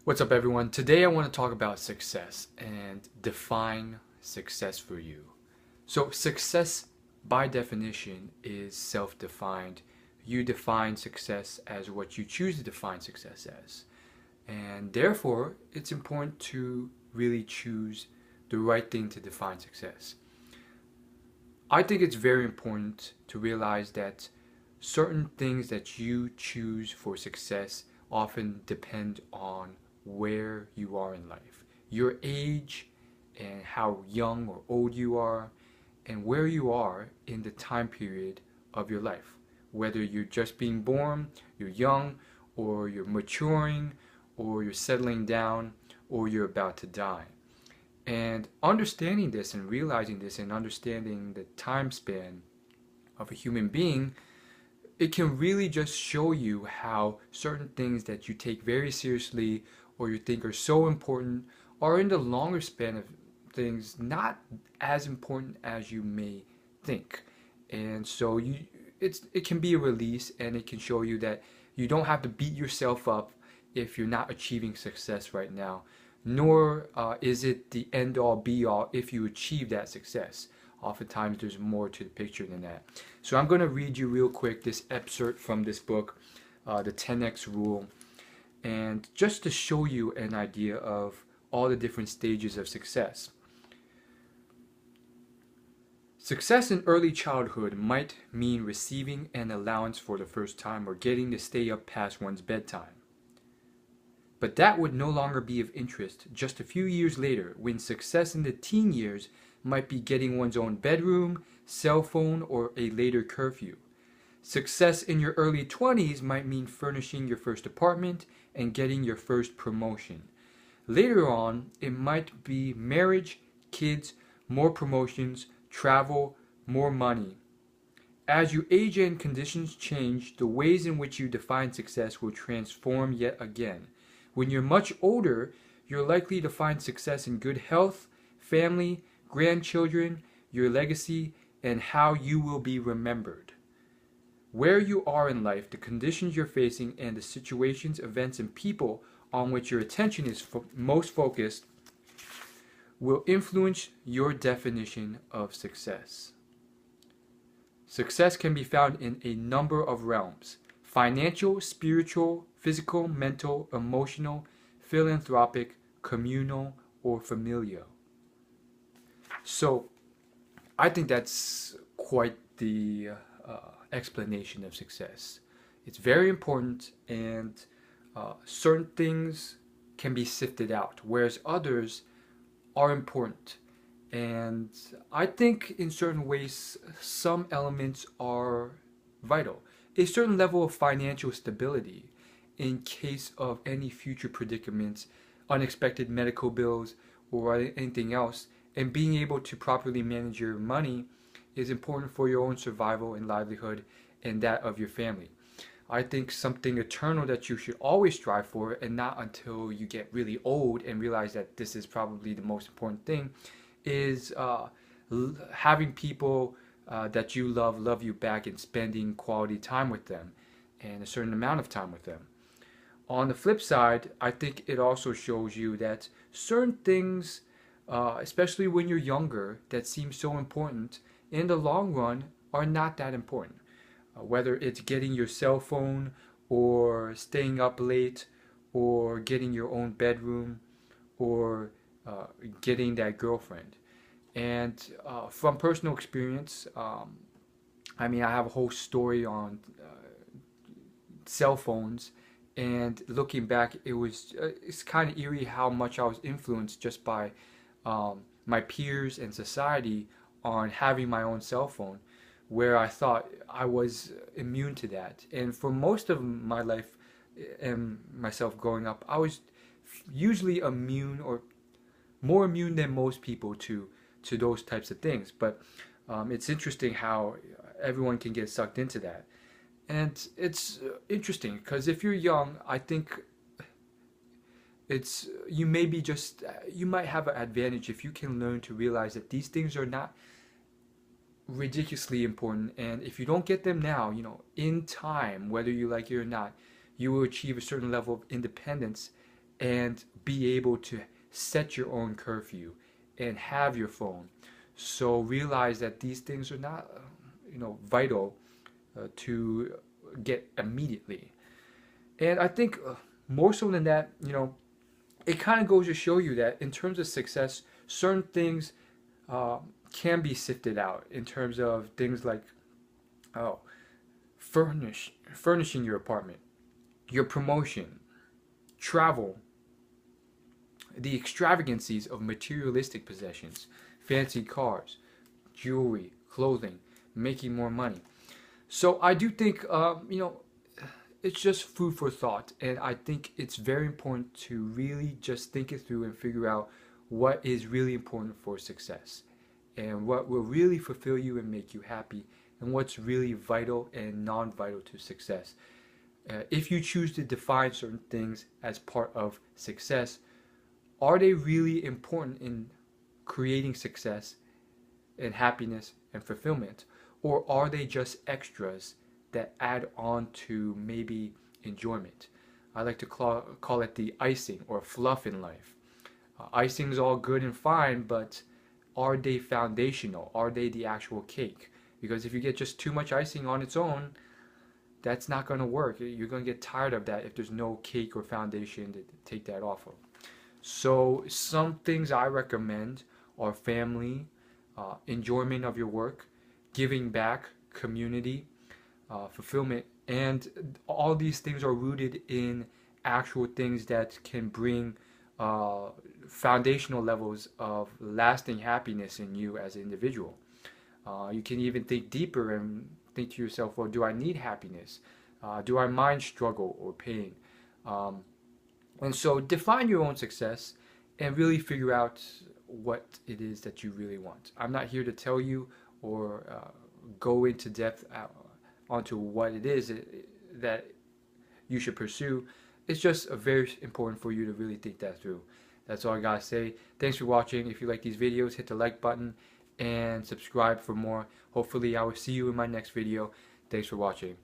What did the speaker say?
What's up, everyone? Today I want to talk about success and define success for you. So, success by definition is self defined. You define success as what you choose to define success as. And therefore, it's important to really choose the right thing to define success. I think it's very important to realize that certain things that you choose for success often depend on where you are in life, your age, and how young or old you are, and where you are in the time period of your life. Whether you're just being born, you're young, or you're maturing, or you're settling down, or you're about to die. And understanding this and realizing this and understanding the time span of a human being, it can really just show you how certain things that you take very seriously or you think are so important are in the longer span of things not as important as you may think. And so it can be a release, and it can show you that you don't have to beat yourself up if you're not achieving success right now, nor is it the end all be all if you achieve that success. Oftentimes there's more to the picture than that. So I'm going to read you real quick this excerpt from this book, the 10x Rule, and just to show you an idea of all the different stages of success. Success in early childhood might mean receiving an allowance for the first time or getting to stay up past one's bedtime. But that would no longer be of interest just a few years later, when success in the teen years might be getting one's own bedroom, cell phone, or a later curfew. Success in your early 20s might mean furnishing your first apartment and getting your first promotion. Later on, it might be marriage, kids, more promotions, travel, more money. As you age and conditions change, the ways in which you define success will transform yet again. When you're much older, you're likely to find success in good health, family, grandchildren, your legacy, and how you will be remembered. Where you are in life, the conditions you're facing, and the situations, events, and people on which your attention is most focused will influence your definition of success. Success can be found in a number of realms: financial, spiritual, physical, mental, emotional, philanthropic, communal, or familial. So, I think that's quite the explanation of success. It's very important, and certain things can be sifted out, whereas others are important. And I think in certain ways, some elements are vital. A certain level of financial stability in case of any future predicaments, unexpected medical bills, or anything else, and being able to properly manage your money is important for your own survival and livelihood and that of your family. I think something eternal that you should always strive for, and not until you get really old and realize that this is probably the most important thing, is having people that you love you back, and spending quality time with them and a certain amount of time with them. On the flip side, I think it also shows you that certain things, especially when you're younger, that seem so important, in the long run are not that important. Whether it's getting your cell phone, or staying up late, or getting your own bedroom, or getting that girlfriend. And from personal experience, I have a whole story on cell phones, and looking back, it's kind of eerie how much I was influenced just by my peers and society on having my own cell phone, where I thought I was immune to that. And for most of my life and myself growing up, I was usually immune, or more immune than most people, to those types of things. But it's interesting how everyone can get sucked into that. And it's interesting because if you're young, I think you might have an advantage if you can learn to realize that these things are not ridiculously important, and if you don't get them now, in time, whether you like it or not, you will achieve a certain level of independence and be able to set your own curfew and have your phone. So realize that these things are not, vital to get immediately. And I think more so than that, it kind of goes to show you that in terms of success, certain things uh, can be sifted out in terms of things like, oh, furnishing your apartment, your promotion, travel, the extravagancies of materialistic possessions, fancy cars, jewelry, clothing, making more money. So I do think, it's just food for thought, and I think it's very important to really just think it through and figure out what is really important for success, and what will really fulfill you and make you happy, and what's really vital and non-vital to success. If you choose to define certain things as part of success, are they really important in creating success and happiness and fulfillment? Or are they just extras that add on to maybe enjoyment? I like to call it the icing or fluff in life. Icing is all good and fine, but are they foundational? Are they the actual cake? Because if you get just too much icing on its own, that's not going to work. You're going to get tired of that if there's no cake or foundation to take that off of. So some things I recommend are family, enjoyment of your work, giving back, community, fulfillment, and all these things are rooted in actual things that can bring foundational levels of lasting happiness in you as an individual. You can even think deeper and think to yourself, well, do I need happiness? Do I mind struggle or pain? And so define your own success and really figure out what it is that you really want. I'm not here to tell you or go into depth onto what it is that you should pursue. It's just very important for you to really think that through. That's all I gotta say. Thanks for watching. If you like these videos, hit the like button and subscribe for more. Hopefully I will see you in my next video. Thanks for watching.